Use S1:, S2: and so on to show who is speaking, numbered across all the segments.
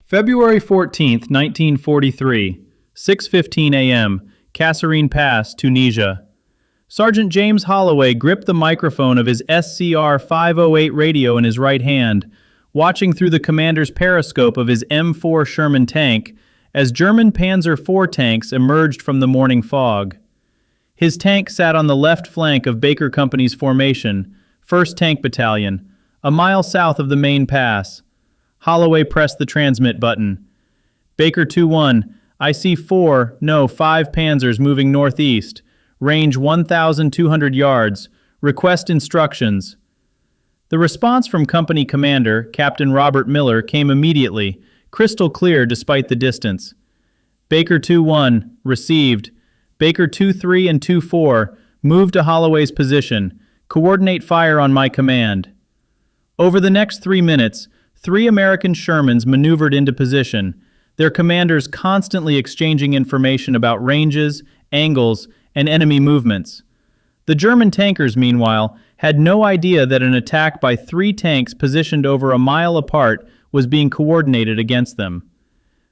S1: February 14th, 1943, 6:15 a.m., Kasserine Pass, Tunisia. Sergeant James Holloway gripped the microphone of his SCR 508 radio in his right hand, watching through the commander's periscope of his M4 Sherman tank as German Panzer IV tanks emerged from the morning fog. His tank sat on the left flank of Baker Company's formation, 1st Tank Battalion, a mile south of the main pass. Holloway pressed the transmit button. Baker 2-1, I see 5 Panzers moving northeast. Range 1,200 yards. Request instructions. The response from Company Commander, Captain Robert Miller, came immediately, crystal clear despite the distance. Baker 2-1, received. Baker 2-3 and 2-4, move to Holloway's position. Coordinate fire on my command. Over the next 3 minutes, 3 American Shermans maneuvered into position, their commanders constantly exchanging information about ranges, angles, and enemy movements. The German tankers, meanwhile, had no idea that an attack by 3 tanks positioned over a mile apart was being coordinated against them.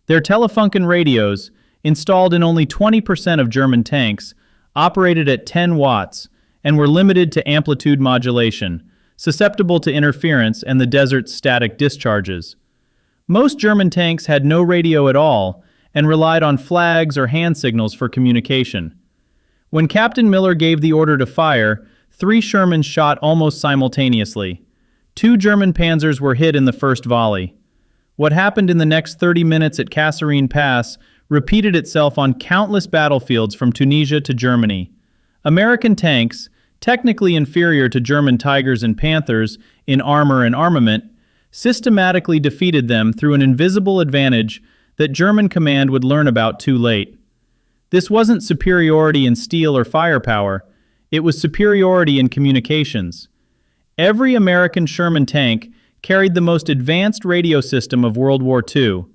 S1: Their Telefunken radios, installed in only 20% of German tanks, operated at 10 watts and were limited to amplitude modulation, susceptible to interference and the desert's static discharges. Most German tanks had no radio at all and relied on flags or hand signals for communication. When Captain Miller gave the order to fire, 3 Shermans shot almost simultaneously. 2 German Panzers were hit in the first volley. What happened in the next 30 minutes at Kasserine Pass repeated itself on countless battlefields from Tunisia to Germany. American tanks, technically inferior to German Tigers and Panthers in armor and armament, systematically defeated them through an invisible advantage that German command would learn about too late. This wasn't superiority in steel or firepower, it was superiority in communications. Every American Sherman tank carried the most advanced radio system of World War II,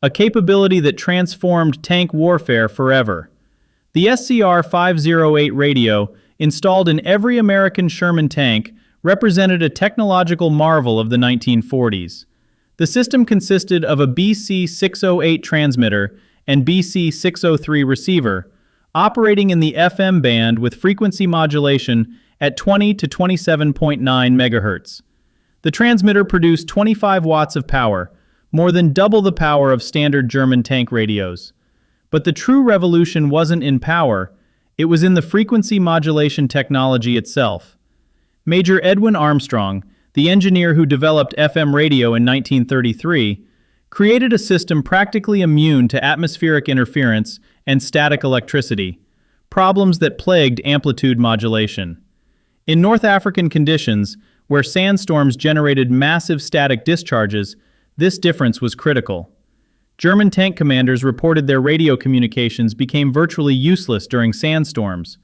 S1: a capability that transformed tank warfare forever. The SCR 508 radio, installed in every American Sherman tank, represented a technological marvel of the 1940s. The system consisted of a BC 608 transmitter and BC 603 receiver, operating in the FM band with frequency modulation at 20 to 27.9 MHz. The transmitter produced 25 watts of power, more than double the power of standard German tank radios. But the true revolution wasn't in power, it was in the frequency modulation technology itself. Major Edwin Armstrong, the engineer who developed FM radio in 1933, created a system practically immune to atmospheric interference and static electricity, problems that plagued amplitude modulation. In North African conditions, where sandstorms generated massive static discharges, this difference was critical. German tank commanders reported their radio communications became virtually useless during sandstorms.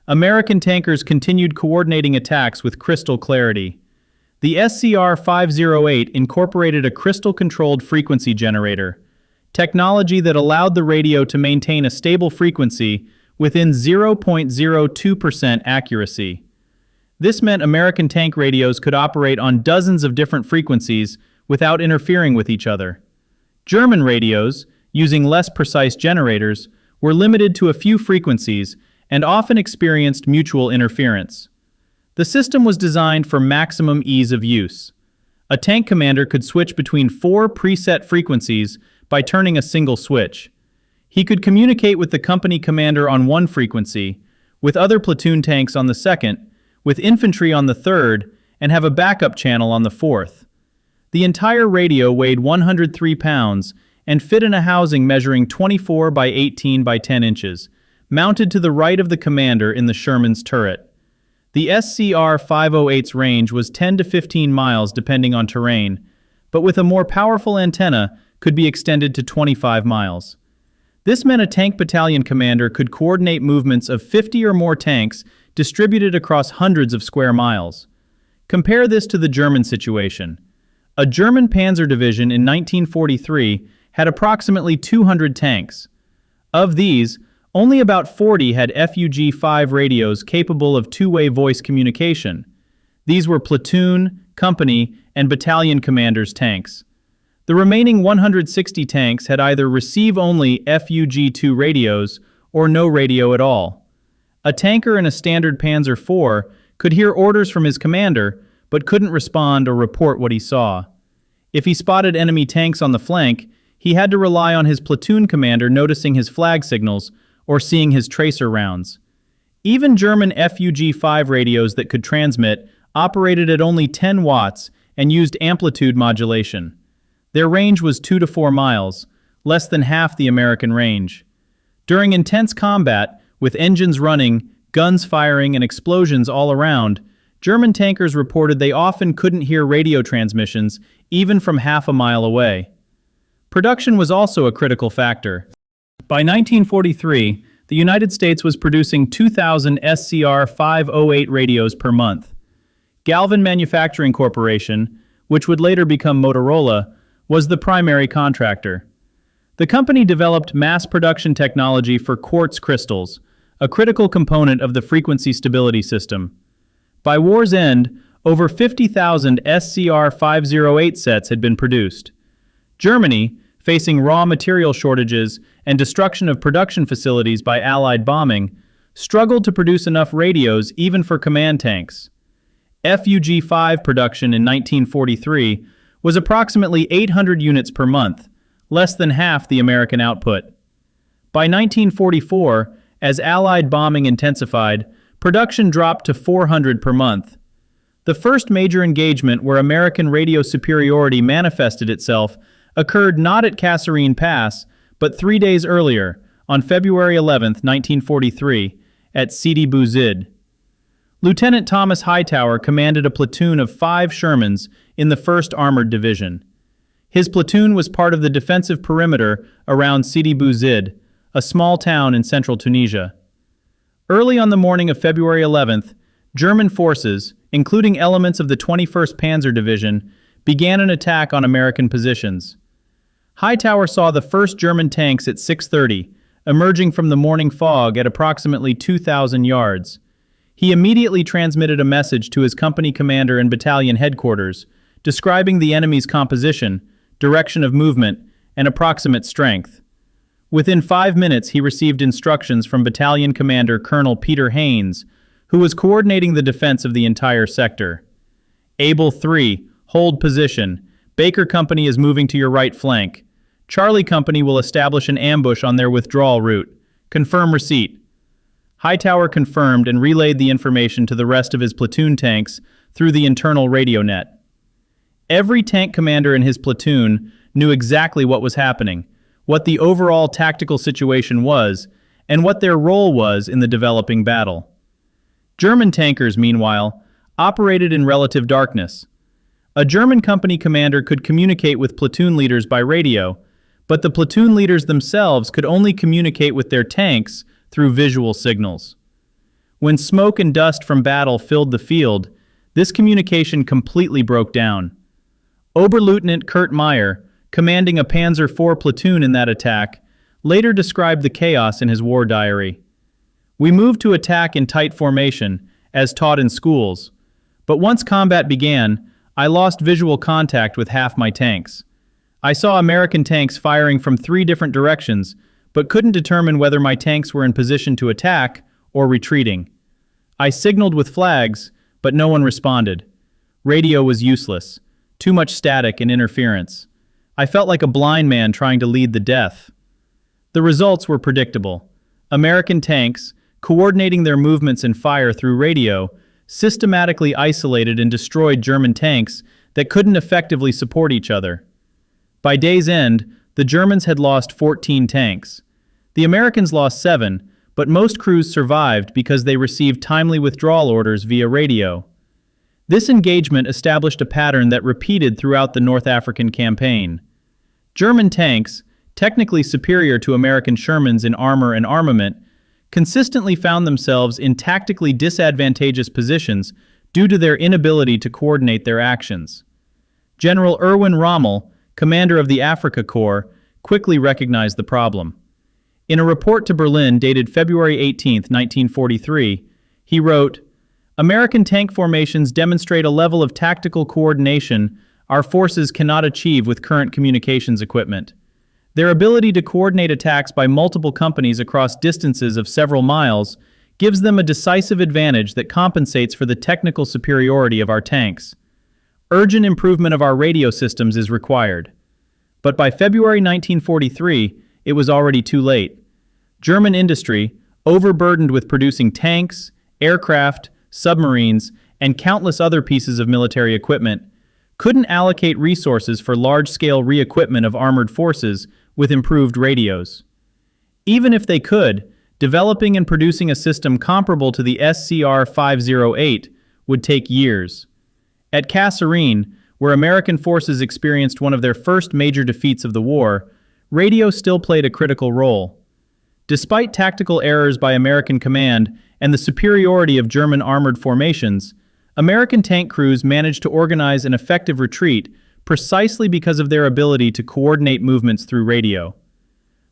S1: American tankers continued coordinating attacks with crystal clarity. The SCR 508 incorporated a crystal-controlled frequency generator, technology that allowed the radio to maintain a stable frequency within 0.02% accuracy. This meant American tank radios could operate on dozens of different frequencies without interfering with each other. German radios, using less precise generators, were limited to a few frequencies and often experienced mutual interference. The system was designed for maximum ease of use. A tank commander could switch between 4 preset frequencies by turning a single switch. He could communicate with the company commander on one frequency, with other platoon tanks on the second, with infantry on the third, and have a backup channel on the fourth. The entire radio weighed 103 pounds and fit in a housing measuring 24 by 18 by 10 inches, mounted to the right of the commander in the Sherman's turret. The SCR 508's range was 10 to 15 miles depending on terrain, but with a more powerful antenna could be extended to 25 miles. This meant a tank battalion commander could coordinate movements of 50 or more tanks distributed across hundreds of square miles. Compare this to the German situation. A German Panzer division in 1943 had approximately 200 tanks. Of these, only about 40 had FUG-5 radios capable of two-way voice communication. These were platoon, company, and battalion commanders' tanks. The remaining 160 tanks had either receive-only FUG-2 radios or no radio at all. A tanker in a standard Panzer IV could hear orders from his commander, but couldn't respond or report what he saw. If he spotted enemy tanks on the flank, he had to rely on his platoon commander noticing his flag signals or seeing his tracer rounds. Even German FUG-5 radios that could transmit operated at only 10 watts and used amplitude modulation. Their range was 2 to 4 miles, less than half the American range. During intense combat, with engines running, guns firing, and explosions all around, German tankers reported they often couldn't hear radio transmissions even from half a mile away. Production was also a critical factor. By 1943, the United States was producing 2,000 SCR-508 radios per month. Galvin Manufacturing Corporation, which would later become Motorola, was the primary contractor. The company developed mass production technology for quartz crystals, a critical component of the frequency stability system. By war's end, over 50,000 SCR-508 sets had been produced. Germany, facing raw material shortages and destruction of production facilities by Allied bombing, struggled to produce enough radios even for command tanks. FUG-5 production in 1943 was approximately 800 units per month, less than half the American output. By 1944, as Allied bombing intensified, production dropped to 400 per month. The first major engagement where American radio superiority manifested itself occurred not at Kasserine Pass, but 3 days earlier, on February 11, 1943, at Sidi Bouzid. Lieutenant Thomas Hightower commanded a platoon of 5 Shermans in the 1st Armored Division. His platoon was part of the defensive perimeter around Sidi Bouzid, a small town in central Tunisia. Early on the morning of February 11th, German forces, including elements of the 21st Panzer Division, began an attack on American positions. Hightower saw the first German tanks at 6:30, emerging from the morning fog at approximately 2,000 yards. He immediately transmitted a message to his company commander and battalion headquarters, describing the enemy's composition, direction of movement, and approximate strength. Within 5 minutes, he received instructions from Battalion Commander Colonel Peter Haynes, who was coordinating the defense of the entire sector. Able 3, hold position. Baker Company is moving to your right flank. Charlie Company will establish an ambush on their withdrawal route. Confirm receipt. Hightower confirmed and relayed the information to the rest of his platoon tanks through the internal radio net. Every tank commander in his platoon knew exactly what was happening, what the overall tactical situation was, and what their role was in the developing battle. German tankers, meanwhile, operated in relative darkness. A German company commander could communicate with platoon leaders by radio, but the platoon leaders themselves could only communicate with their tanks through visual signals. When smoke and dust from battle filled the field, this communication completely broke down. Oberleutnant Kurt Meyer, commanding a Panzer IV platoon in that attack, later described the chaos in his war diary. "We moved to attack in tight formation, as taught in schools. But once combat began, I lost visual contact with half my tanks. I saw American tanks firing from 3 different directions, but couldn't determine whether my tanks were in position to attack or retreating. I signaled with flags, but no one responded. Radio was useless. Too much static and interference. I felt like a blind man trying to lead the death." The results were predictable. American tanks, coordinating their movements and fire through radio, systematically isolated and destroyed German tanks that couldn't effectively support each other. By day's end, the Germans had lost 14 tanks. The Americans lost 7, but most crews survived because they received timely withdrawal orders via radio. This engagement established a pattern that repeated throughout the North African campaign. German tanks, technically superior to American Shermans in armor and armament, consistently found themselves in tactically disadvantageous positions due to their inability to coordinate their actions. General Erwin Rommel, commander of the Africa Corps, quickly recognized the problem. In a report to Berlin dated February 18, 1943, he wrote, "American tank formations demonstrate a level of tactical coordination our forces cannot achieve with current communications equipment. Their ability to coordinate attacks by multiple companies across distances of several miles gives them a decisive advantage that compensates for the technical superiority of our tanks. Urgent improvement of our radio systems is required. But by February 1943, it was already too late. German industry, overburdened with producing tanks, aircraft, submarines, and countless other pieces of military equipment, couldn't allocate resources for large-scale re-equipment of armored forces with improved radios. Even if they could, developing and producing a system comparable to the SCR-508 would take years. At Kasserine, where American forces experienced one of their first major defeats of the war, radio still played a critical role. Despite tactical errors by American command and the superiority of German armored formations, American tank crews managed to organize an effective retreat precisely because of their ability to coordinate movements through radio.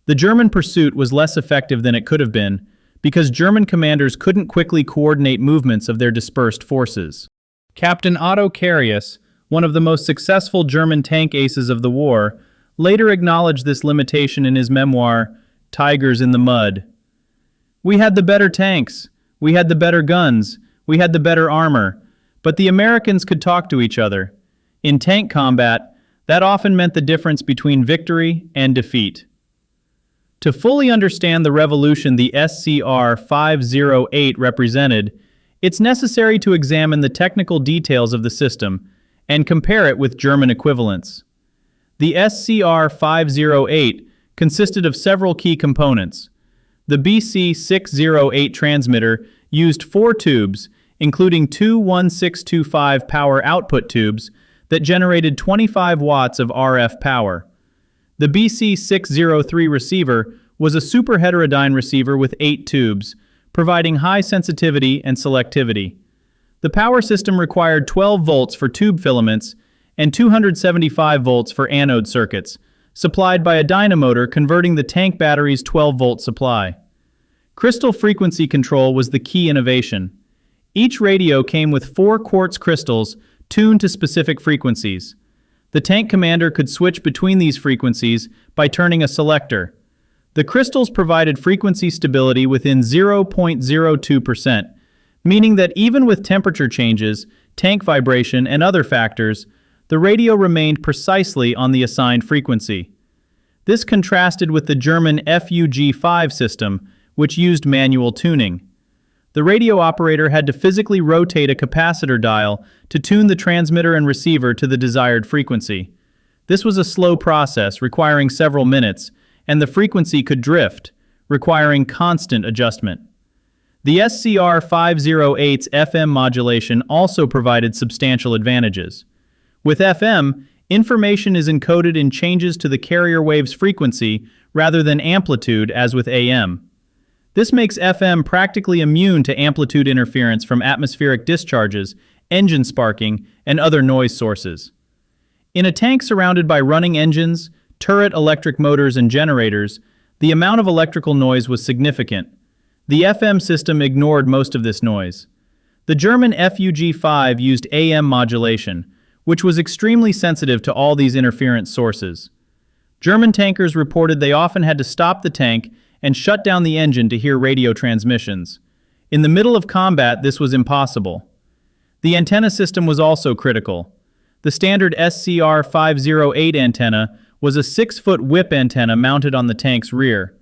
S1: The German pursuit was less effective than it could have been because German commanders couldn't quickly coordinate movements of their dispersed forces. Captain Otto Carius, one of the most successful German tank aces of the war, later acknowledged this limitation in his memoir, Tigers in the Mud. "We had the better tanks, we had the better guns, we had the better armor, but the Americans could talk to each other. In tank combat, that often meant the difference between victory and defeat." To fully understand the revolution the SCR-508 represented, it's necessary to examine the technical details of the system and compare it with German equivalents. The SCR-508 consisted of several key components. The BC-608 transmitter used 4 tubes, including 2 1625 power output tubes that generated 25 watts of RF power. The BC-603 receiver was a superheterodyne receiver with 8 tubes, providing high sensitivity and selectivity. The power system required 12 volts for tube filaments and 275 volts for anode circuits, supplied by a dynamotor converting the tank battery's 12-volt supply. Crystal frequency control was the key innovation. Each radio came with 4 quartz crystals tuned to specific frequencies. The tank commander could switch between these frequencies by turning a selector. The crystals provided frequency stability within 0.02%, meaning that even with temperature changes, tank vibration, and other factors, the radio remained precisely on the assigned frequency. This contrasted with the German FUG-5 system, which used manual tuning. The radio operator had to physically rotate a capacitor dial to tune the transmitter and receiver to the desired frequency. This was a slow process requiring several minutes, and the frequency could drift, requiring constant adjustment. The SCR-508's FM modulation also provided substantial advantages. With FM, information is encoded in changes to the carrier wave's frequency rather than amplitude as with AM. This makes FM practically immune to amplitude interference from atmospheric discharges, engine sparking, and other noise sources. In a tank surrounded by running engines, turret electric motors, and generators, the amount of electrical noise was significant. The FM system ignored most of this noise. The German FUG-5 used AM modulation, which was extremely sensitive to all these interference sources. German tankers reported they often had to stop the tank and shut down the engine to hear radio transmissions. In the middle of combat, this was impossible. The antenna system was also critical. The standard SCR-508 antenna was a 6-foot whip antenna mounted on the tank's rear.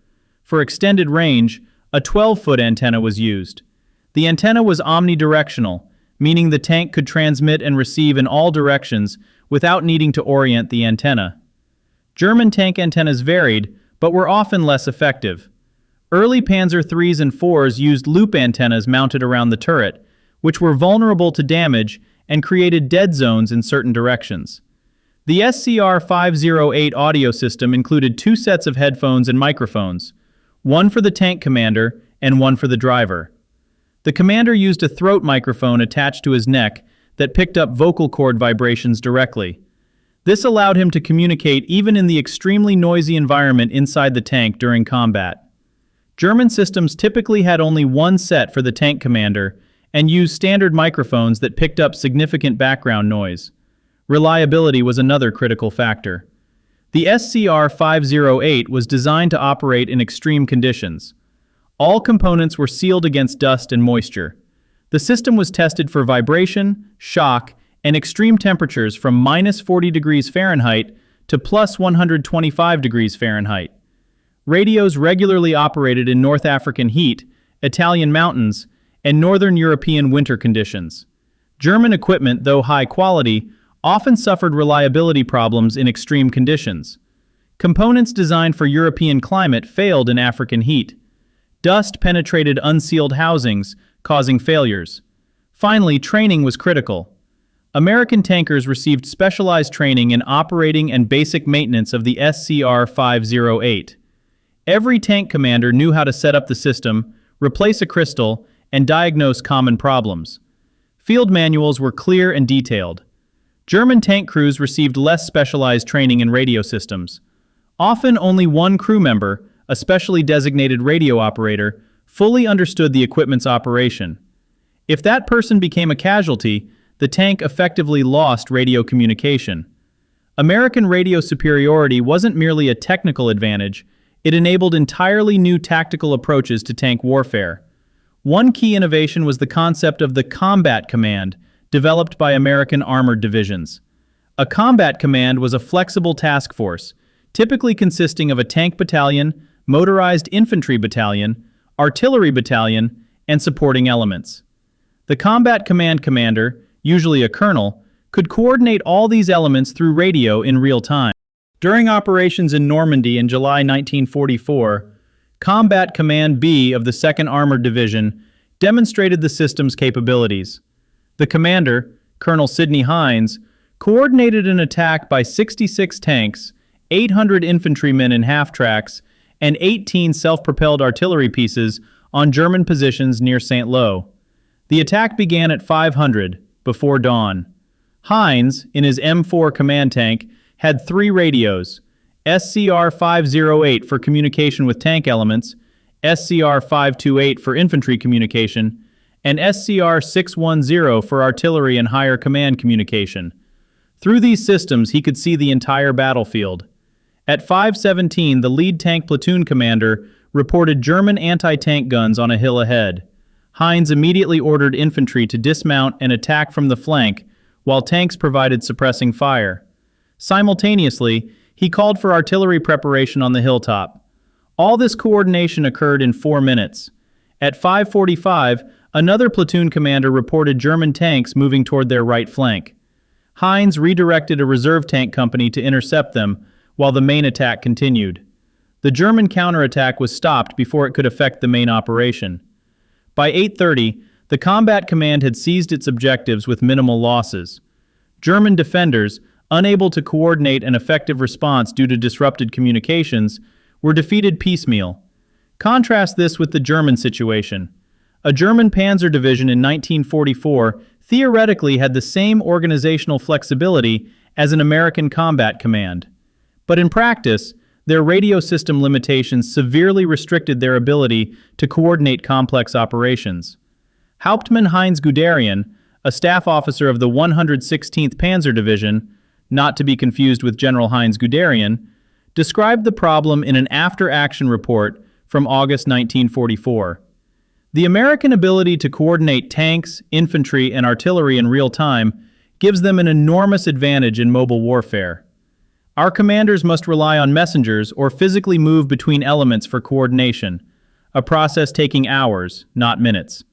S1: For extended range, a 12-foot antenna was used. The antenna was omnidirectional, meaning the tank could transmit and receive in all directions without needing to orient the antenna. German tank antennas varied, but were often less effective. Early Panzer IIIs and IVs used loop antennas mounted around the turret, which were vulnerable to damage and created dead zones in certain directions. The SCR-508 audio system included 2 sets of headphones and microphones, one for the tank commander and one for the driver. The commander used a throat microphone attached to his neck that picked up vocal cord vibrations directly. This allowed him to communicate even in the extremely noisy environment inside the tank during combat. German systems typically had only one set for the tank commander and used standard microphones that picked up significant background noise. Reliability was another critical factor. The SCR-508 was designed to operate in extreme conditions. All components were sealed against dust and moisture. The system was tested for vibration, shock, and extreme temperatures from -40 degrees Fahrenheit to +125 degrees Fahrenheit. Radios regularly operated in North African heat, Italian mountains, and Northern European winter conditions. German equipment, though high quality, often suffered reliability problems in extreme conditions. Components designed for European climate failed in African heat. Dust penetrated unsealed housings, causing failures. Finally, training was critical. American tankers received specialized training in operating and basic maintenance of the SCR-508. Every tank commander knew how to set up the system, replace a crystal, and diagnose common problems. Field manuals were clear and detailed. German tank crews received less specialized training in radio systems. Often only one crew member, a specially designated radio operator, fully understood the equipment's operation. If that person became a casualty, the tank effectively lost radio communication. American radio superiority wasn't merely a technical advantage, it enabled entirely new tactical approaches to tank warfare. One key innovation was the concept of the combat command, developed by American armored divisions. A combat command was a flexible task force, typically consisting of a tank battalion, motorized infantry battalion, artillery battalion, and supporting elements. The combat command commander, usually a colonel, could coordinate all these elements through radio in real time. During operations in Normandy in July 1944, Combat Command B of the 2nd Armored Division demonstrated the system's capabilities. The commander, Colonel Sidney Hines, coordinated an attack by 66 tanks, 800 infantrymen in half-tracks, and 18 self-propelled artillery pieces on German positions near St. Lo. The attack began at 500, before dawn. Hines, in his M4 command tank, had 3 radios: SCR-508 for communication with tank elements, SCR-528 for infantry communication, and SCR-610 for artillery and higher command communication. Through these systems, he could see the entire battlefield. At 5:17, the lead tank platoon commander reported German anti-tank guns on a hill ahead. Hines immediately ordered infantry to dismount and attack from the flank, while tanks provided suppressing fire. Simultaneously, he called for artillery preparation on the hilltop. All this coordination occurred in 4 minutes. At 5:45, another platoon commander reported German tanks moving toward their right flank. Hines redirected a reserve tank company to intercept them, while the main attack continued. The German counterattack was stopped before it could affect the main operation. By 8:30, the combat command had seized its objectives with minimal losses. German defenders, unable to coordinate an effective response due to disrupted communications, were defeated piecemeal. Contrast this with the German situation. A German Panzer division in 1944 theoretically had the same organizational flexibility as an American combat command. But in practice, their radio system limitations severely restricted their ability to coordinate complex operations. Hauptmann Heinz Guderian, a staff officer of the 116th Panzer Division, not to be confused with General Heinz Guderian, described the problem in an after-action report from August 1944. The American ability to coordinate tanks, infantry, and artillery in real time gives them an enormous advantage in mobile warfare. Our commanders must rely on messengers or physically move between elements for coordination, a process taking hours, not minutes.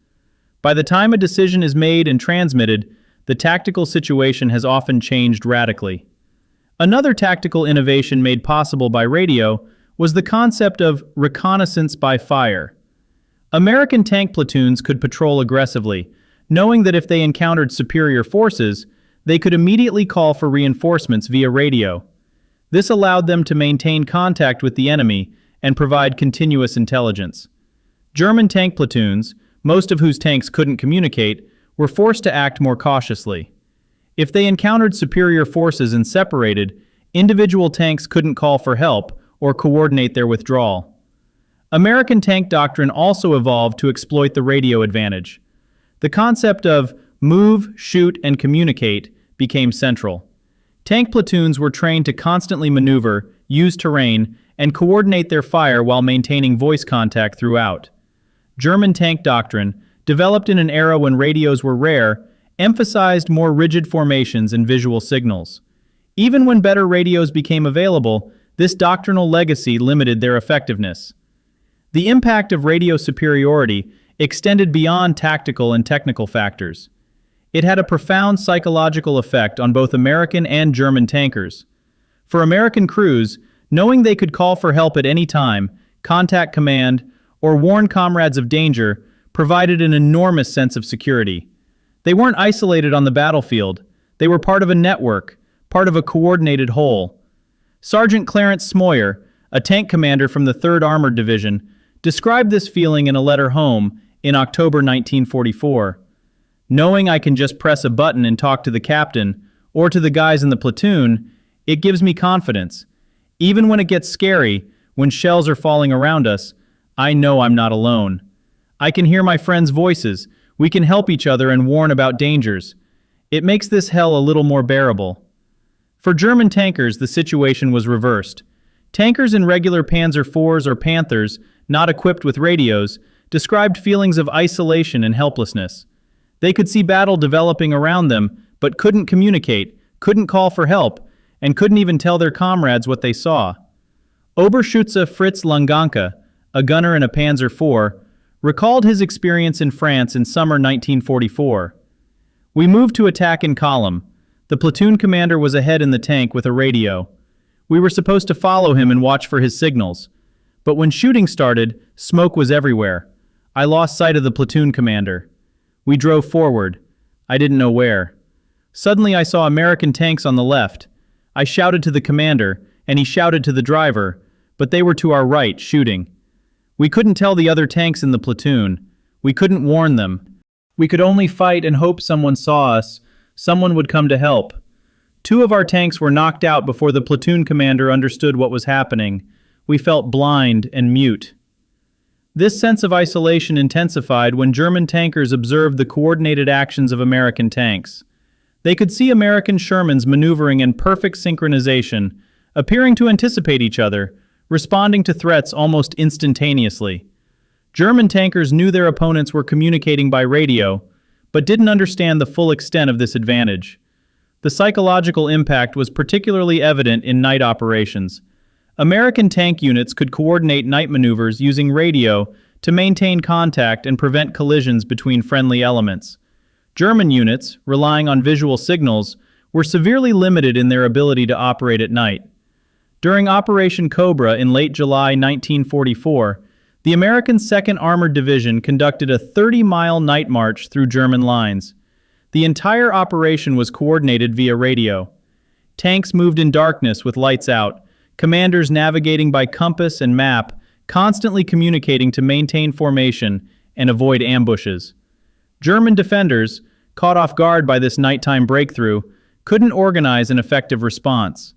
S1: By the time a decision is made and transmitted, the tactical situation has often changed radically. Another tactical innovation made possible by radio was the concept of reconnaissance by fire. American tank platoons could patrol aggressively, knowing that if they encountered superior forces, they could immediately call for reinforcements via radio. This allowed them to maintain contact with the enemy and provide continuous intelligence. German tank platoons, most of whose tanks couldn't communicate, were forced to act more cautiously. If they encountered superior forces and separated, individual tanks couldn't call for help or coordinate their withdrawal. American tank doctrine also evolved to exploit the radio advantage. The concept of move, shoot, and communicate became central. Tank platoons were trained to constantly maneuver, use terrain, and coordinate their fire while maintaining voice contact throughout. German tank doctrine, developed in an era when radios were rare, emphasized more rigid formations and visual signals. Even when better radios became available, this doctrinal legacy limited their effectiveness. The impact of radio superiority extended beyond tactical and technical factors. It had a profound psychological effect on both American and German tankers. For American crews, knowing they could call for help at any time, contact command, or warn comrades of danger provided an enormous sense of security. They weren't isolated on the battlefield. They were part of a network, part of a coordinated whole. Sergeant Clarence Smoyer, a tank commander from the 3rd Armored Division, described this feeling in a letter home in October 1944. Knowing I can just press a button and talk to the captain, or to the guys in the platoon, it gives me confidence. Even when it gets scary, when shells are falling around us, I know I'm not alone. I can hear my friends' voices. We can help each other and warn about dangers. It makes this hell a little more bearable. For German tankers, the situation was reversed. Tankers in regular Panzer IVs or Panthers, not equipped with radios, described feelings of isolation and helplessness. They could see battle developing around them, but couldn't communicate, couldn't call for help, and couldn't even tell their comrades what they saw. Oberschütze Fritz Langanke, a gunner in a Panzer IV, recalled his experience in France in summer 1944. We moved to attack in column. The platoon commander was ahead in the tank with a radio. We were supposed to follow him and watch for his signals. But when shooting started, smoke was everywhere. I lost sight of the platoon commander. We drove forward. I didn't know where. Suddenly I saw American tanks on the left. I shouted to the commander, and he shouted to the driver, but they were to our right, shooting. We couldn't tell the other tanks in the platoon. We couldn't warn them. We could only fight and hope someone saw us, someone would come to help. 2 of our tanks were knocked out before the platoon commander understood what was happening. We felt blind and mute. This sense of isolation intensified when German tankers observed the coordinated actions of American tanks. They could see American Shermans maneuvering in perfect synchronization, appearing to anticipate each other, responding to threats almost instantaneously. German tankers knew their opponents were communicating by radio, but didn't understand the full extent of this advantage. The psychological impact was particularly evident in night operations. American tank units could coordinate night maneuvers using radio to maintain contact and prevent collisions between friendly elements. German units, relying on visual signals, were severely limited in their ability to operate at night. During Operation Cobra in late July 1944, the American 2nd Armored Division conducted a 30-mile night march through German lines. The entire operation was coordinated via radio. Tanks moved in darkness with lights out, commanders navigating by compass and map, constantly communicating to maintain formation and avoid ambushes. German defenders, caught off guard by this nighttime breakthrough, couldn't organize an effective response.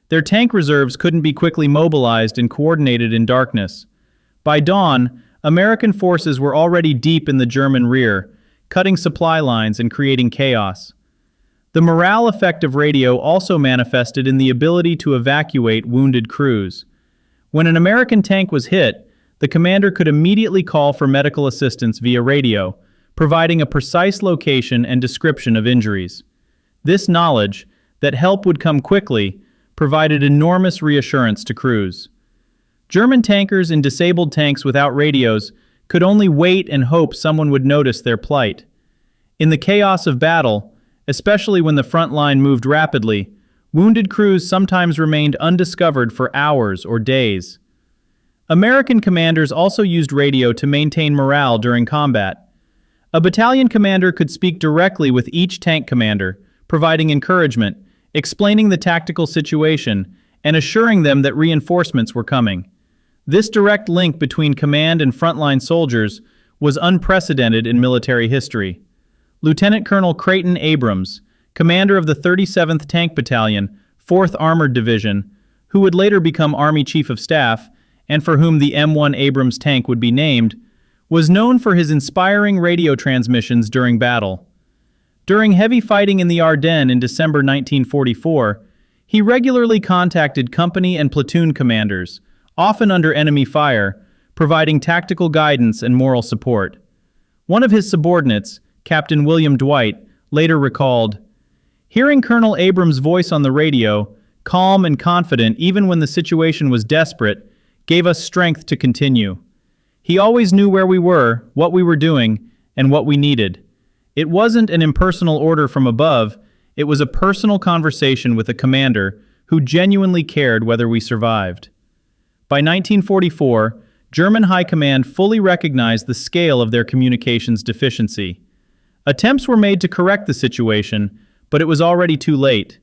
S1: Their tank reserves couldn't be quickly mobilized and coordinated in darkness. By dawn, American forces were already deep in the German rear, cutting supply lines and creating chaos. The morale effect of radio also manifested in the ability to evacuate wounded crews. When an American tank was hit, the commander could immediately call for medical assistance via radio, providing a precise location and description of injuries. This knowledge, that help would come quickly, provided enormous reassurance to crews. German tankers in disabled tanks without radios could only wait and hope someone would notice their plight. In the chaos of battle, especially when the front line moved rapidly, wounded crews sometimes remained undiscovered for hours or days. American commanders also used radio to maintain morale during combat. A battalion commander could speak directly with each tank commander, providing encouragement, explaining the tactical situation, and assuring them that reinforcements were coming. This direct link between command and frontline soldiers was unprecedented in military history. Lieutenant Colonel Creighton Abrams, commander of the 37th Tank Battalion, 4th Armored Division, who would later become Army Chief of Staff, and for whom the M1 Abrams tank would be named, was known for his inspiring radio transmissions during battle. During heavy fighting in the Ardennes in December 1944, He regularly contacted company and platoon commanders, often under enemy fire, providing tactical guidance and moral support. One of his subordinates, Captain William Dwight, later recalled, "Hearing Colonel Abrams' voice on the radio, calm and confident even when the situation was desperate, gave us strength to continue. He always knew where we were, what we were doing, and what we needed. It wasn't an impersonal order from above, it was a personal conversation with a commander who genuinely cared whether we survived." By 1944, German High Command fully recognized the scale of their communications deficiency. Attempts were made to correct the situation, but it was already too late.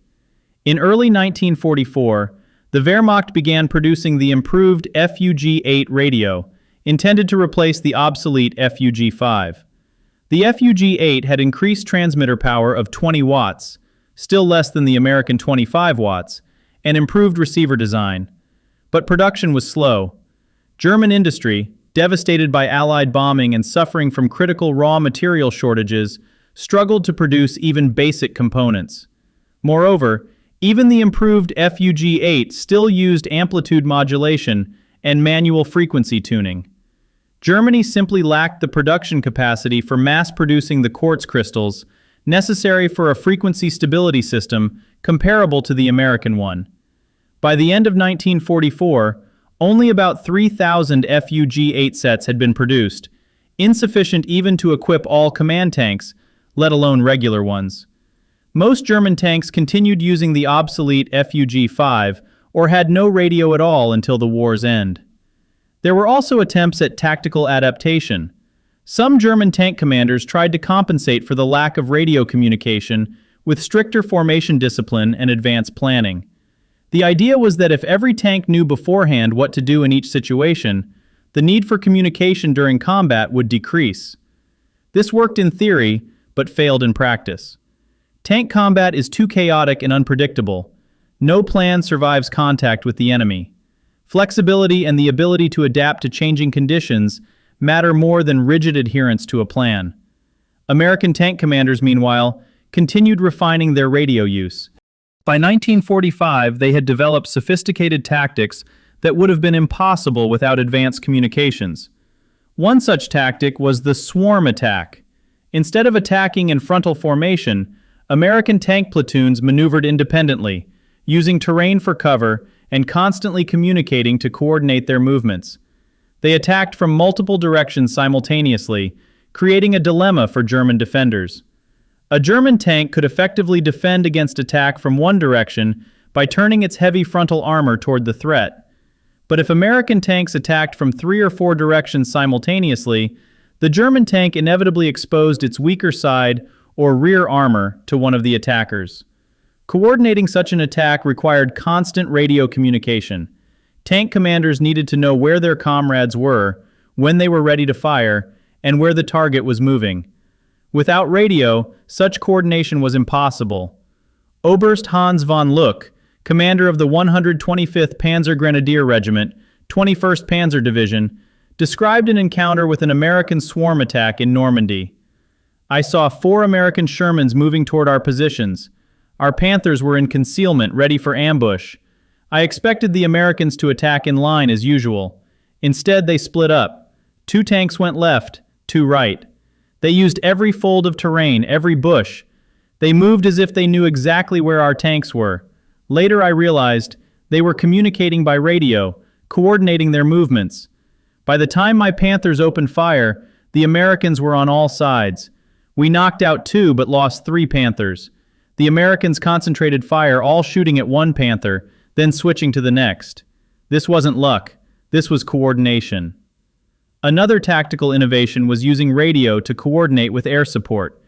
S1: In early 1944, the Wehrmacht began producing the improved FUG-8 radio, intended to replace the obsolete FUG-5. The FUG-8 had increased transmitter power of 20 watts, still less than the American 25 watts, and improved receiver design. But production was slow. German industry, devastated by Allied bombing and suffering from critical raw material shortages, struggled to produce even basic components. Moreover, even the improved FUG-8 still used amplitude modulation and manual frequency tuning. Germany simply lacked the production capacity for mass-producing the quartz crystals necessary for a frequency stability system comparable to the American one. By the end of 1944, only about 3,000 FUG-8 sets had been produced, insufficient even to equip all command tanks, let alone regular ones. Most German tanks continued using the obsolete FUG-5 or had no radio at all until the war's end. There were also attempts at tactical adaptation. Some German tank commanders tried to compensate for the lack of radio communication with stricter formation discipline and advanced planning. The idea was that if every tank knew beforehand what to do in each situation, the need for communication during combat would decrease. This worked in theory, but failed in practice. Tank combat is too chaotic and unpredictable. No plan survives contact with the enemy. Flexibility and the ability to adapt to changing conditions matter more than rigid adherence to a plan. American tank commanders, meanwhile, continued refining their radio use. By 1945, they had developed sophisticated tactics that would have been impossible without advanced communications. One such tactic was the swarm attack. Instead of attacking in frontal formation, American tank platoons maneuvered independently, using terrain for cover and constantly communicating to coordinate their movements. They attacked from multiple directions simultaneously, creating a dilemma for German defenders. A German tank could effectively defend against attack from one direction by turning its heavy frontal armor toward the threat. But if American tanks attacked from 3 or 4 directions simultaneously, the German tank inevitably exposed its weaker side or rear armor to one of the attackers. Coordinating such an attack required constant radio communication. Tank commanders needed to know where their comrades were, when they were ready to fire, and where the target was moving. Without radio, such coordination was impossible. Oberst Hans von Luck, commander of the 125th Panzer Grenadier Regiment, 21st Panzer Division, described an encounter with an American swarm attack in Normandy. "I saw 4 American Shermans moving toward our positions. Our Panthers were in concealment, ready for ambush. I expected the Americans to attack in line as usual. Instead, they split up. 2 tanks went left, 2 right. They used every fold of terrain, every bush. They moved as if they knew exactly where our tanks were. Later I realized they were communicating by radio, coordinating their movements. By the time my Panthers opened fire, the Americans were on all sides. We knocked out 2 but lost 3 Panthers. The Americans concentrated fire, all shooting at one Panther, then switching to the next. This wasn't luck. This was coordination." Another tactical innovation was using radio to coordinate with air support.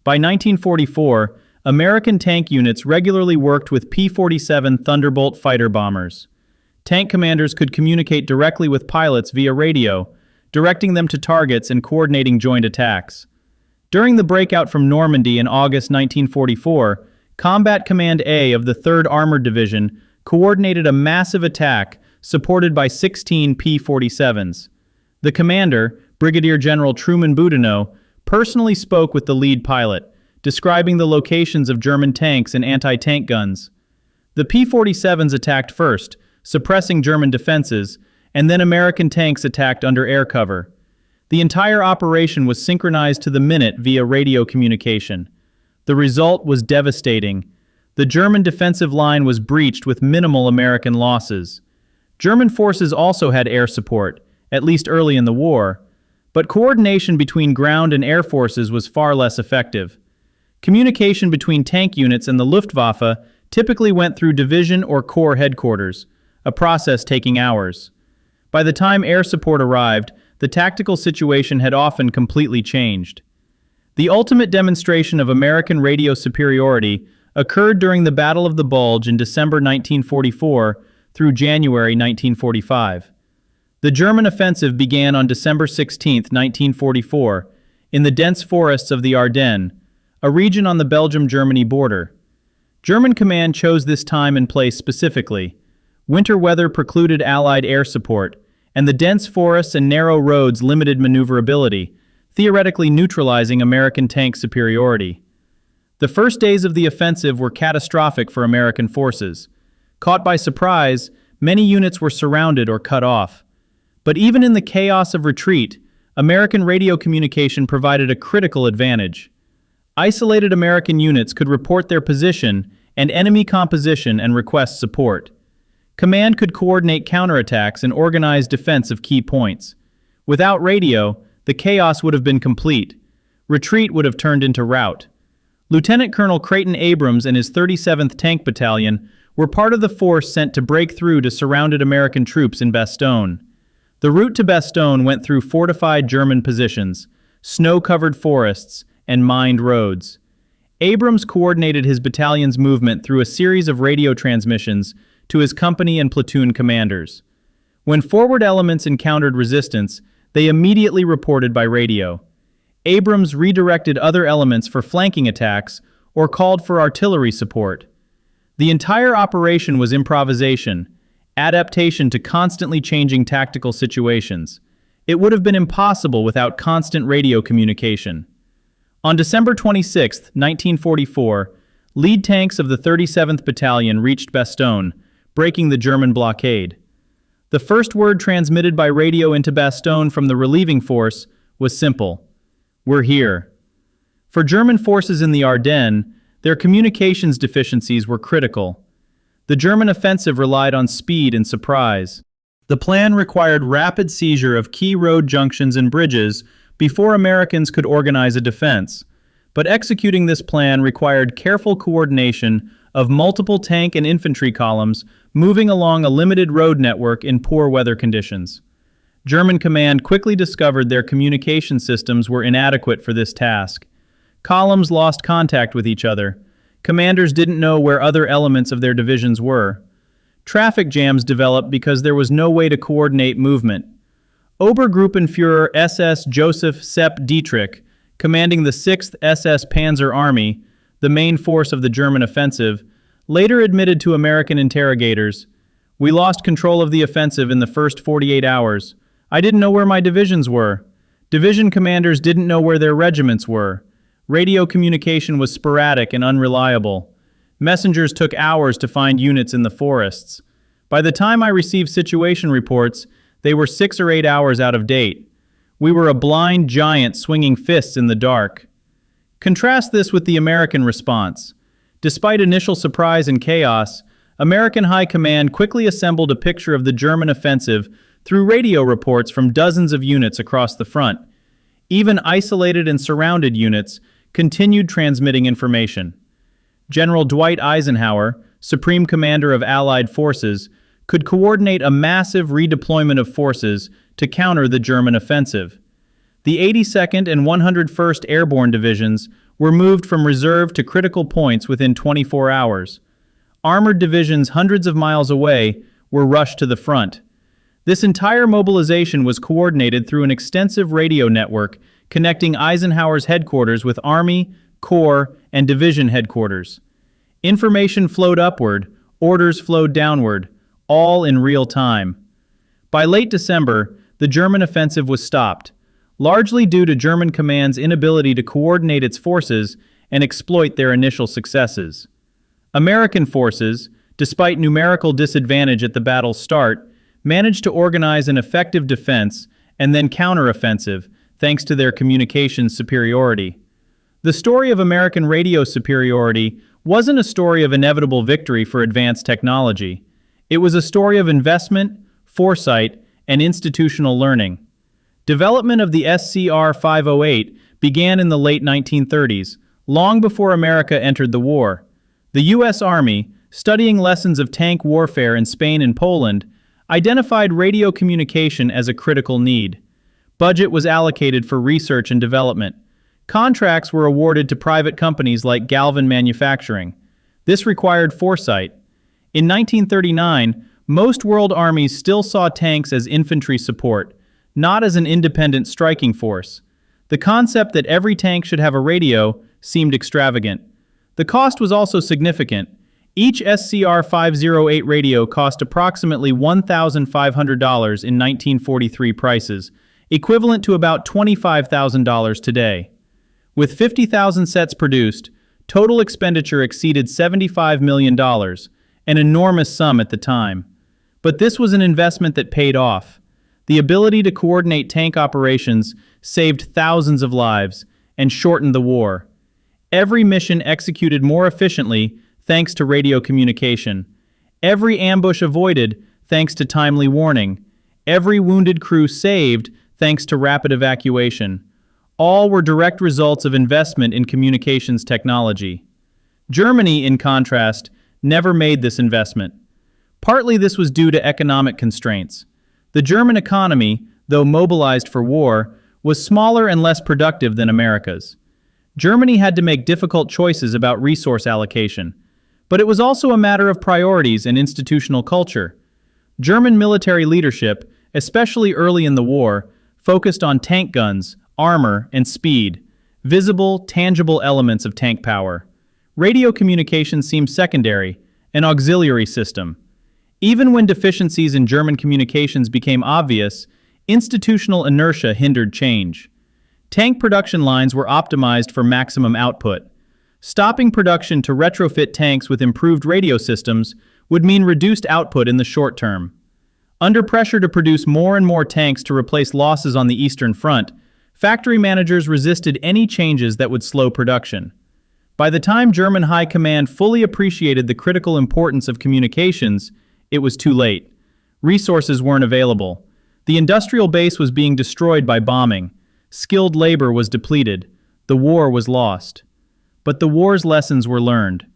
S1: By 1944, American tank units regularly worked with P-47 Thunderbolt fighter bombers. Tank commanders could communicate directly with pilots via radio, directing them to targets and coordinating joint attacks. During the breakout from Normandy in August 1944, Combat Command A of the 3rd Armored Division coordinated a massive attack supported by 16 P-47s. The commander, Brigadier General Truman Boudinot, personally spoke with the lead pilot, describing the locations of German tanks and anti-tank guns. The P-47s attacked first, suppressing German defenses, and then American tanks attacked under air cover. The entire operation was synchronized to the minute via radio communication. The result was devastating. The German defensive line was breached with minimal American losses. German forces also had air support, at least early in the war, but coordination between ground and air forces was far less effective. Communication between tank units and the Luftwaffe typically went through division or corps headquarters, a process taking hours. By the time air support arrived, the tactical situation had often completely changed. The ultimate demonstration of American radio superiority occurred during the Battle of the Bulge in December 1944 through January 1945. The German offensive began on December 16, 1944, in the dense forests of the Ardennes, a region on the Belgium-Germany border. German command chose this time and place specifically. Winter weather precluded Allied air support, and the dense forests and narrow roads limited maneuverability, theoretically neutralizing American tank superiority. The first days of the offensive were catastrophic for American forces. Caught by surprise, many units were surrounded or cut off. But even in the chaos of retreat, American radio communication provided a critical advantage. Isolated American units could report their position and enemy composition and request support. Command could coordinate counterattacks and organize defense of key points. Without radio, the chaos would have been complete. Retreat would have turned into rout. Lieutenant Colonel Creighton Abrams and his 37th Tank Battalion were part of the force sent to break through to surrounded American troops in Bastogne. The route to Bastogne went through fortified German positions, snow-covered forests, and mined roads. Abrams coordinated his battalion's movement through a series of radio transmissions to his company and platoon commanders. When forward elements encountered resistance, they immediately reported by radio. Abrams redirected other elements for flanking attacks or called for artillery support. The entire operation was improvisation, adaptation to constantly changing tactical situations. It would have been impossible without constant radio communication. On December 26, 1944, lead tanks of the 37th Battalion reached Bastogne, breaking the German blockade. The first word transmitted by radio into Bastogne from the relieving force was simple: "We're here." For German forces in the Ardennes, their communications deficiencies were critical. The German offensive relied on speed and surprise. The plan required rapid seizure of key road junctions and bridges before Americans could organize a defense. But executing this plan required careful coordination of multiple tank and infantry columns moving along a limited road network in poor weather conditions. German command quickly discovered their communication systems were inadequate for this task. Columns lost contact with each other. Commanders didn't know where other elements of their divisions were. Traffic jams developed because there was no way to coordinate movement. Obergruppenführer SS Joseph Sepp Dietrich, commanding the 6th SS Panzer Army, the main force of the German offensive, later admitted to American interrogators, "We lost control of the offensive in the first 48 hours. I didn't know where my divisions were. Division commanders didn't know where their regiments were. Radio communication was sporadic and unreliable. Messengers took hours to find units in the forests. By the time I received situation reports, they were 6 or 8 hours out of date. We were a blind giant swinging fists in the dark." Contrast this with the American response. Despite initial surprise and chaos, American High Command quickly assembled a picture of the German offensive through radio reports from dozens of units across the front. Even isolated and surrounded units continued transmitting information. General Dwight Eisenhower, Supreme Commander of Allied forces, could coordinate a massive redeployment of forces to counter the German offensive. The 82nd and 101st Airborne Divisions were moved from reserve to critical points within 24 hours. Armored divisions hundreds of miles away were rushed to the front. This entire mobilization was coordinated through an extensive radio network connecting Eisenhower's headquarters with Army, Corps, and Division headquarters. Information flowed upward, orders flowed downward, all in real time. By late December, the German offensive was stopped, largely due to German command's inability to coordinate its forces and exploit their initial successes. American forces, despite numerical disadvantage at the battle's start, managed to organize an effective defense and then counteroffensive thanks to their communications superiority. The story of American radio superiority wasn't a story of inevitable victory for advanced technology. It was a story of investment, foresight, and institutional learning. Development of the SCR-508 began in the late 1930s, long before America entered the war. The U.S. Army, studying lessons of tank warfare in Spain and Poland, identified radio communication as a critical need. Budget was allocated for research and development. Contracts were awarded to private companies like Galvin Manufacturing. This required foresight. In 1939, most world armies still saw tanks as infantry support, not as an independent striking force. The concept that every tank should have a radio seemed extravagant. The cost was also significant. Each SCR-508 radio cost approximately $1,500 in 1943 prices, equivalent to about $25,000 today. With 50,000 sets produced, total expenditure exceeded $75 million, an enormous sum at the time. But this was an investment that paid off. The ability to coordinate tank operations saved thousands of lives and shortened the war. Every mission executed more efficiently thanks to radio communication. Every ambush avoided thanks to timely warning. Every wounded crew saved thanks to rapid evacuation. All were direct results of investment in communications technology. Germany, in contrast, never made this investment. Partly this was due to economic constraints. The German economy, though mobilized for war, was smaller and less productive than America's. Germany had to make difficult choices about resource allocation, but it was also a matter of priorities and institutional culture. German military leadership, especially early in the war, focused on tank guns, armor, and speed, visible, tangible elements of tank power. Radio communication seemed secondary, an auxiliary system. Even when deficiencies in German communications became obvious, institutional inertia hindered change. Tank production lines were optimized for maximum output. Stopping production to retrofit tanks with improved radio systems would mean reduced output in the short term. Under pressure to produce more and more tanks to replace losses on the Eastern Front, factory managers resisted any changes that would slow production. By the time German high command fully appreciated the critical importance of communications, it was too late. Resources weren't available. The industrial base was being destroyed by bombing. Skilled labor was depleted. The war was lost. But the war's lessons were learned.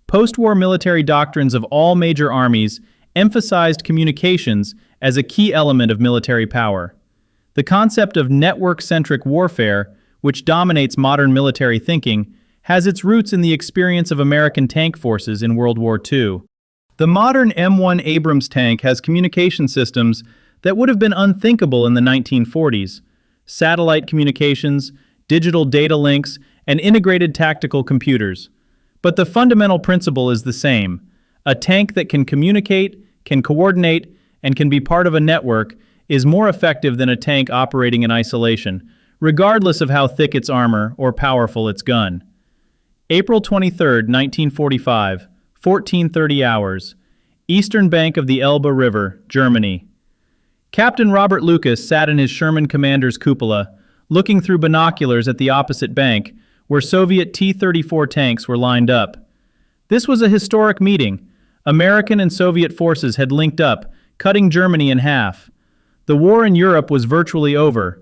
S1: Post-war military doctrines of all major armies emphasized communications as a key element of military power. The concept of network-centric warfare, which dominates modern military thinking, has its roots in the experience of American tank forces in World War II. The modern M1 Abrams tank has communication systems that would have been unthinkable in the 1940s. Satellite communications, digital data links, and integrated tactical computers. But the fundamental principle is the same. A tank that can communicate, can coordinate, and can be part of a network is more effective than a tank operating in isolation, regardless of how thick its armor or powerful its gun. April 23, 1945, 14:30 hours, eastern bank of the Elbe River, Germany. Captain Robert Lucas sat in his Sherman commander's cupola, looking through binoculars at the opposite bank, where Soviet T-34 tanks were lined up. This was a historic meeting. American and Soviet forces had linked up, cutting Germany in half. The war in Europe was virtually over.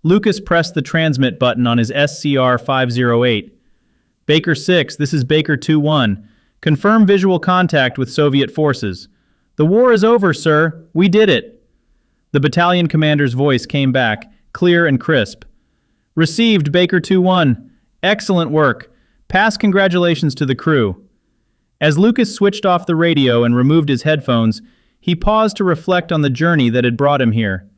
S1: Lucas pressed the transmit button on his SCR-508. Baker 6, this is Baker 2-1. Confirm visual contact with Soviet forces. The war is over, sir. We did it. The battalion commander's voice came back, clear and crisp. Received, Baker 2-1. Excellent work. Pass congratulations to the crew. As Lucas switched off the radio and removed his headphones, he paused to reflect on the journey that had brought him here.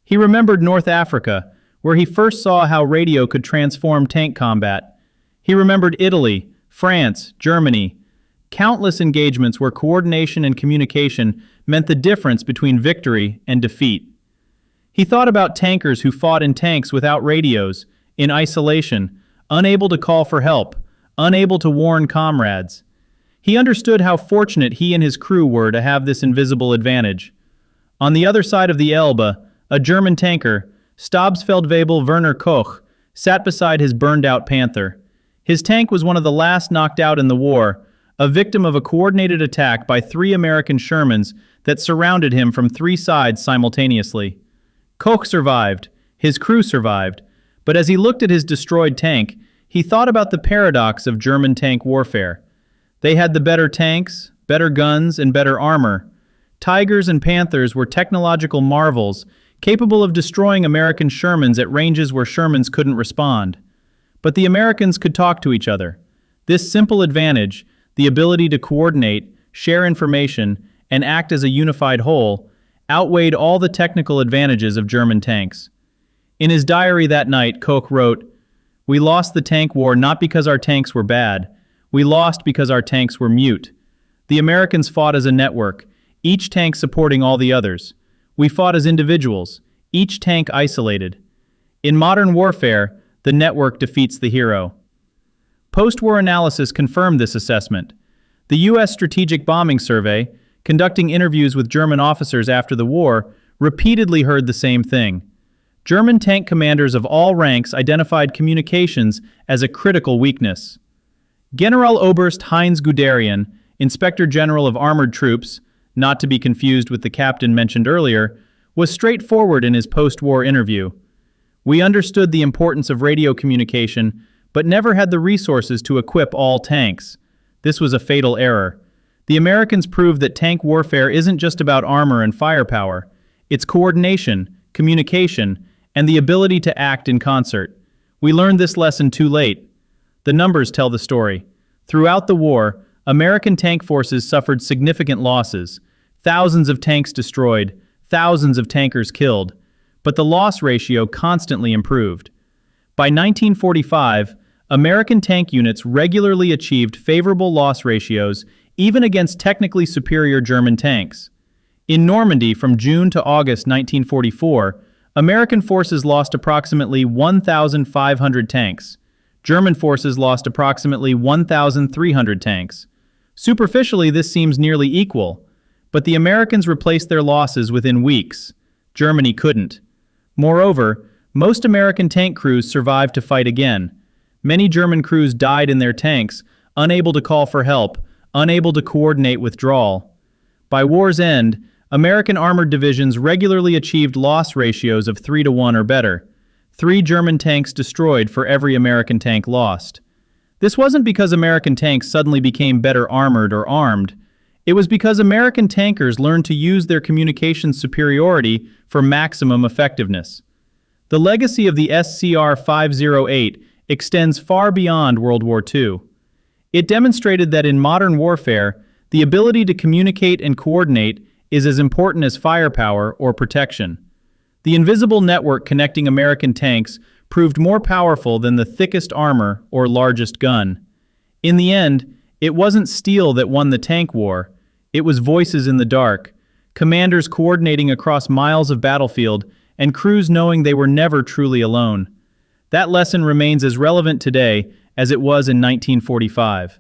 S1: He remembered North Africa, where he first saw how radio could transform tank combat. He remembered Italy, France, Germany, countless engagements where coordination and communication meant the difference between victory and defeat. He thought about tankers who fought in tanks without radios, in isolation, unable to call for help, unable to warn comrades. He He understood how fortunate he and his crew were to have this invisible advantage. On the other side of the Elbe, a German tanker, Stabsfeldwebel Werner Koch, sat beside his burned-out Panther. His tank was one of the last knocked out in the war, a victim of a coordinated attack by 3 American Shermans that surrounded him from 3 sides simultaneously. Koch survived, his crew survived, but as he looked at his destroyed tank, he thought about the paradox of German tank warfare. They had the better tanks, better guns, and better armor. Tigers and Panthers were technological marvels, capable of destroying American Shermans at ranges where Shermans couldn't respond. But the Americans could talk to each other. This simple advantage, the ability to coordinate, share information, and act as a unified whole, outweighed all the technical advantages of German tanks. In his diary that night, Koch wrote, "We lost the tank war not because our tanks were bad. We lost because our tanks were mute. The Americans fought as a network, each tank supporting all the others. We fought as individuals, each tank isolated. In modern warfare, the network defeats the hero." Post-war analysis confirmed this assessment. The U.S. Strategic Bombing Survey, conducting interviews with German officers after the war, repeatedly heard the same thing. German tank commanders of all ranks identified communications as a critical weakness. Generaloberst Heinz Guderian, Inspector General of Armored Troops, not to be confused with the captain mentioned earlier, was straightforward in his post-war interview. "We understood the importance of radio communication, but never had the resources to equip all tanks. This was a fatal error. The Americans proved that tank warfare isn't just about armor and firepower. It's coordination, communication, and the ability to act in concert. We learned this lesson too late." The numbers tell the story. Throughout the war, American tank forces suffered significant losses. Thousands of tanks destroyed, thousands of tankers killed. But the loss ratio constantly improved. By 1945, American tank units regularly achieved favorable loss ratios even against technically superior German tanks. In Normandy from June to August 1944, American forces lost approximately 1,500 tanks. German forces lost approximately 1,300 tanks. Superficially, this seems nearly equal, but the Americans replaced their losses within weeks. Germany couldn't. Moreover, most American tank crews survived to fight again. Many German crews died in their tanks, unable to call for help, unable to coordinate withdrawal. By war's end, American armored divisions regularly achieved loss ratios of 3-to-1 or better. 3 German tanks destroyed for every American tank lost. This wasn't because American tanks suddenly became better armored or armed. It was because American tankers learned to use their communications superiority for maximum effectiveness. The legacy of the SCR-508 extends far beyond World War II. It demonstrated that in modern warfare, the ability to communicate and coordinate is as important as firepower or protection. The invisible network connecting American tanks proved more powerful than the thickest armor or largest gun. In the end, it wasn't steel that won the tank war. It was voices in the dark, commanders coordinating across miles of battlefield, and crews knowing they were never truly alone. That lesson remains as relevant today as it was in 1945.